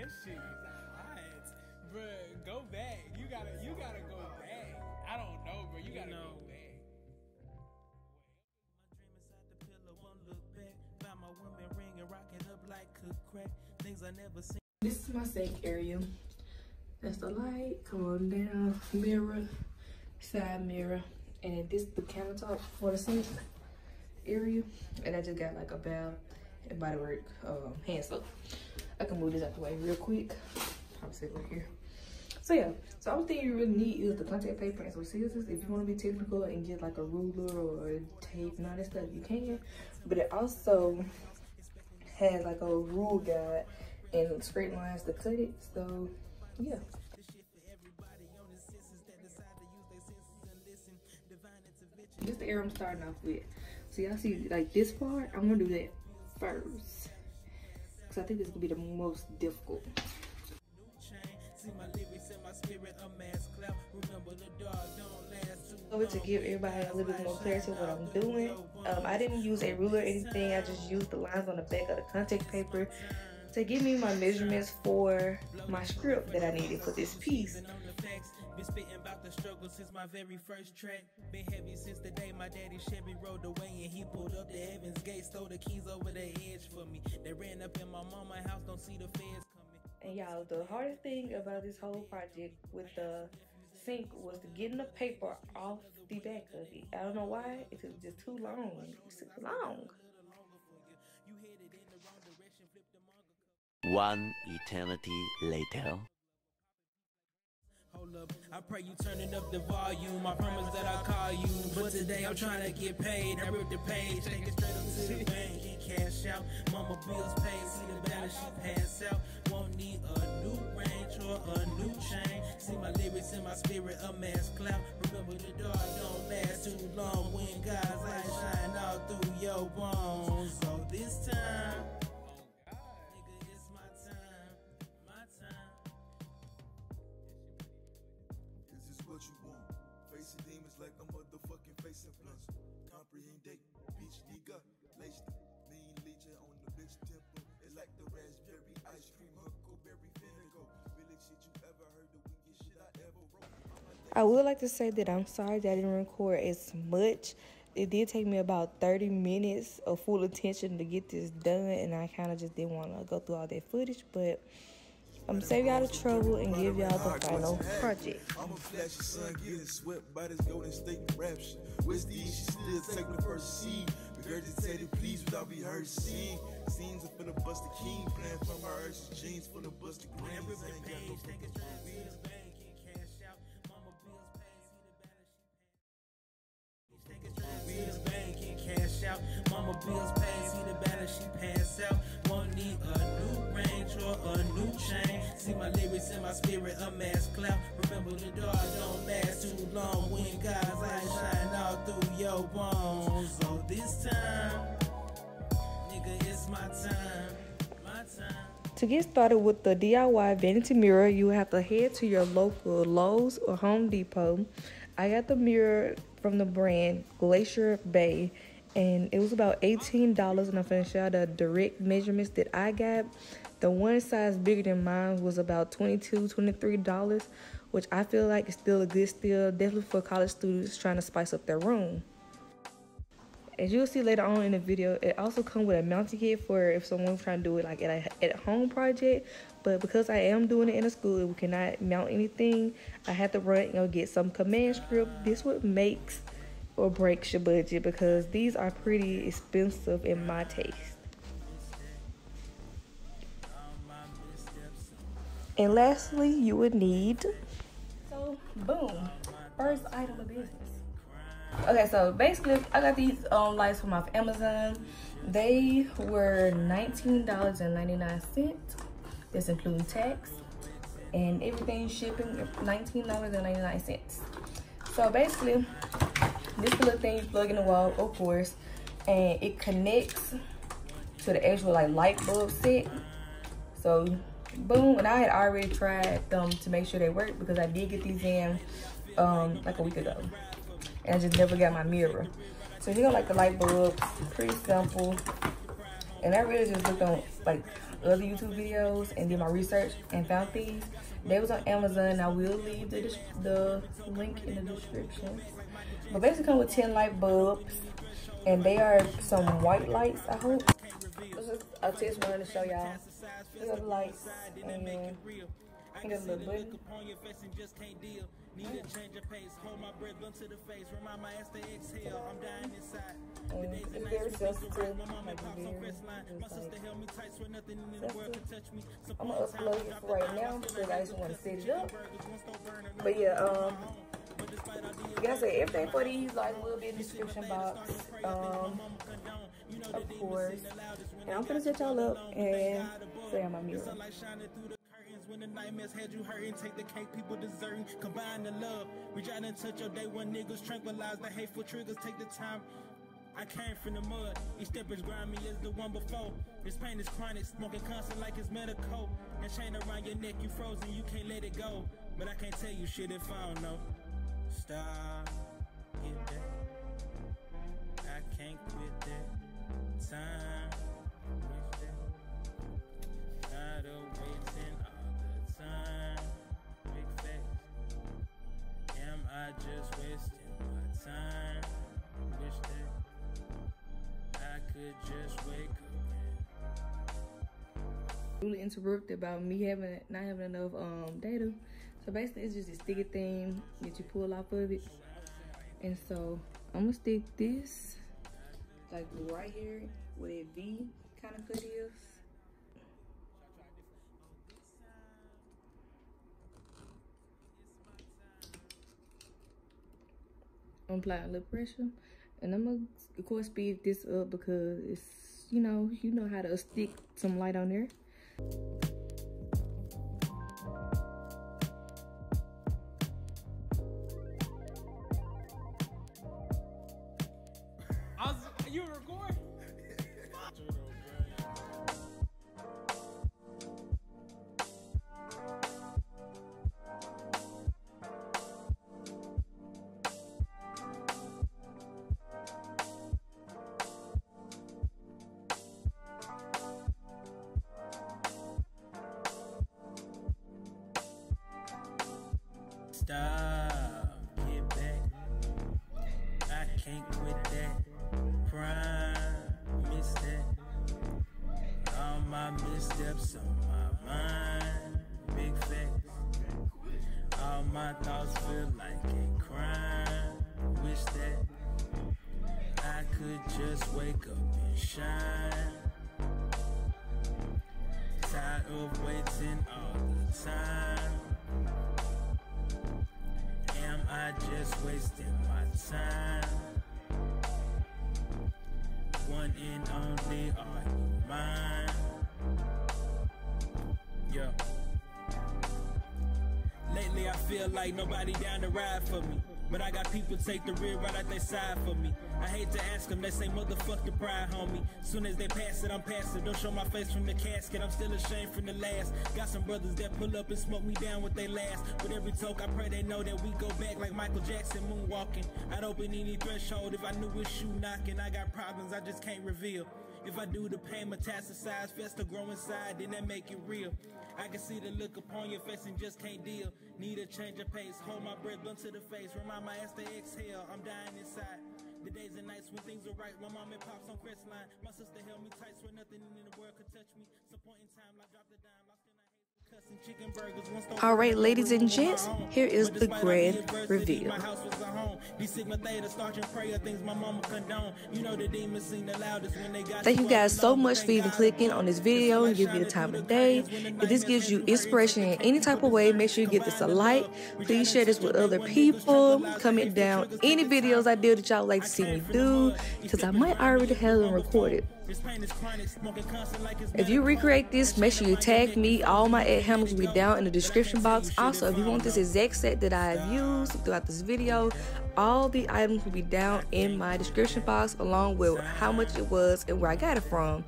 That shit is hot, bro. Go back. You gotta go back. I don't know, bro. You gotta go back. This is my sink area. That's the light. Come on down. Mirror, side mirror, and this is the countertop for the sink area. And I just got like a bath and body work hand soap. I can move this out the way real quick. I'll sit right here. So yeah, so the only thing you really need is the contact paper and some scissors. If you want to be technical and get like a ruler or tape and all that stuff, you can. But it also has like a rule guide and straight lines to cut it. So yeah. This is the area I'm starting off with. So y'all see like this part, I'm gonna do that first. Cause I think this is gonna be the most difficult. Over to give everybody a little bit more clarity of what I'm doing. I didn't use a ruler or anything. I just used the lines on the back of the contact paper to give me my measurements for my script that I needed for this piece. Been spitting about the struggle since my very first track. Been heavy since the day my daddy Chevy rode away and he pulled up the heaven's gate, stole the keys over the edge for me. They ran up in my mama's house, don't see the feds coming. And y'all, the hardest thing about this whole project with the sink was getting the paper off the back of it. I don't know why, it took just too long. It's too long. One eternity later. Hold up, I pray you turning up the volume. I promise that I'll call you, but today I'm trying to get paid. I ripped the page, take it straight up to the bank, get cash out. Mama bills paid, see the balance she pass out. Won't need a new range or a new chain. See my lyrics in my spirit, a mass cloud. Remember the dark don't last too long. When God's light shine all through your bones. So this time, nigga, it's my time, my time. What you want, facing demons like a motherfucking facing blunts. Comprehend date, bitch nigga, laced mean legion on the bitch temple. It's like the raspberry ice cream, huckleberry vinegar. Really shit you ever heard, the weakest shit I ever wrote. I would like to say that I'm sorry that I didn't record as much. It did take me about 30 minutes of full attention to get this done, and I kind of just didn't want to go through all that footage, but I'm gonna save y'all the trouble and give y'all the final project. I'm a flashy son, getting swept by this Golden State rapture. Where's the she still taking the first seed? Regurgitated please without rehearsing. Scenes up in the busted king, playing from her Ursh's jeans full of busted greens. Ain't got no Mama bills paid, see the balance she pass out. Won't need a new range or a new chain. See my lyrics in my spirit, a mass cloud. Remember the dark don't last too long. When God's light shine all through your bones. So this time, nigga, it's my time, my time. To get started with the DIY vanity mirror, you have to head to your local Lowe's or Home Depot. I got the mirror from the brand Glacier Bay, and it was about $18, and I'm finna show you the direct measurements that I got. The one size bigger than mine was about $22, $23, which I feel like is still a good steal, definitely for college students trying to spice up their room. As you'll see later on in the video, it also comes with a mounting kit for if someone's trying to do it like at home project. But because I am doing it in a school, we cannot mount anything. I had to run and go get some command script. This what makes or breaks your budget, because these are pretty expensive in my taste. And lastly, you would need, so boom, first item of business. Okay, so basically I got these lights from off Amazon. They were $19.99. This including tax and everything, shipping, $19.99. So basically, this little thing you plug in the wall, of course, and it connects to the actual like light bulb set. So boom, and I had already tried them to make sure they work, because I did get these in like a week ago, and I just never got my mirror. So here go like the light bulbs, pretty simple. And I really just looked on like other YouTube videos and did my research and found these. They was on Amazon. I will leave the link in the description. But basically come with 10 light bulbs, and they are some white lights, I hope. This is a test one to show y'all. These are the lights, and then I got a little button. Need to change your pace, hold my breath onto the face, remind my ass to exhale, I'm dying inside. It's very sensitive, my sister held me tight, swear nothing in the world can touch me. I'm gonna upload it for right now because I just want to set it up. But yeah, like I said, everything for these lights will be in the description box, of course. And I'm gonna set y'all up and show y'all my mirror. When the nightmares had you hurting, take the cake people deserting, combine the love, reach out and touch your day when niggas tranquilize the hateful triggers, take the time. I came from the mud, each step is grimy as the one before. This pain is chronic, smoking constant like it's medical. And chain around your neck, you frozen, you can't let it go. But I can't tell you shit if I don't know. Stop, get that. I can't quit that. Time, wish that. Tired of waiting all the time. Big facts. Am I just wasting my time? Wish that I could just wake up. Really interrupted about me not having enough data. So basically it's just a sticky thing that you pull off of it. And so I'm gonna stick this like right here where that V kind of cut is. I'm applying a little pressure, and I'm gonna of course speed this up because it's, you know how to stick some light on there. You recording? Stop, get back. I can't quit that. Promise that. All my missteps on my mind. Big facts. All my thoughts feel like a crime. Wish that I could just wake up and shine. Tired of waiting all the time. Am I just wasting my time? One and only, are you mine? Yeah. Lately I feel like nobody down to ride for me, but I got people take the rear right out their side for me. I hate to ask them, they say motherfuck the pride, homie. Soon as they pass it, I'm passive. Don't show my face from the casket, I'm still ashamed from the last. Got some brothers that pull up and smoke me down with they last. With every toke, I pray they know that we go back like Michael Jackson moonwalking. I'd open any threshold if I knew it's shoe knocking. I got problems I just can't reveal. If I do, the pain metastasize, fester, grow inside, then that make it real. I can see the look upon your face and just can't deal. Need a change of pace, hold my breath, blunt to the face, remind my ass to exhale, I'm dying inside. The days and nights when things are right, my mom and pops on Crestline. My sister held me tight, swear nothing in the world could touch me. Some point in time, I dropped the dime, lost in a All right, ladies and gents, here is the grand reveal. Thank you guys so much for even clicking on this video and giving me the time of day. If this gives you inspiration in any type of way, make sure you give this a like. Please share this with other people. Comment down any videos I did that y'all would like to see me do, because I might already have them recorded. If you recreate this, make sure you tag me. All my ad handles will be down in the description box. Also, if you want this exact set that I have used throughout this video, all the items will be down in my description box, along with how much it was and where I got it from.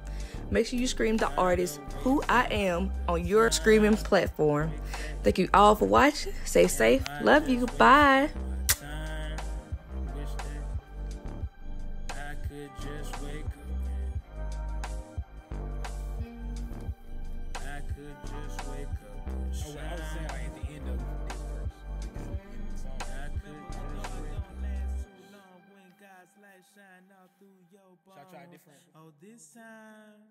Make sure you scream the artist who I am on your streaming platform. Thank you all for watching. Stay safe. Love you. Bye. could just wake up and Oh, shine. well, I was saying like at the end of the verse. In the song. I could just wake up. Last too long when God's light shine out through your bones. Should I try a different? Oh, this time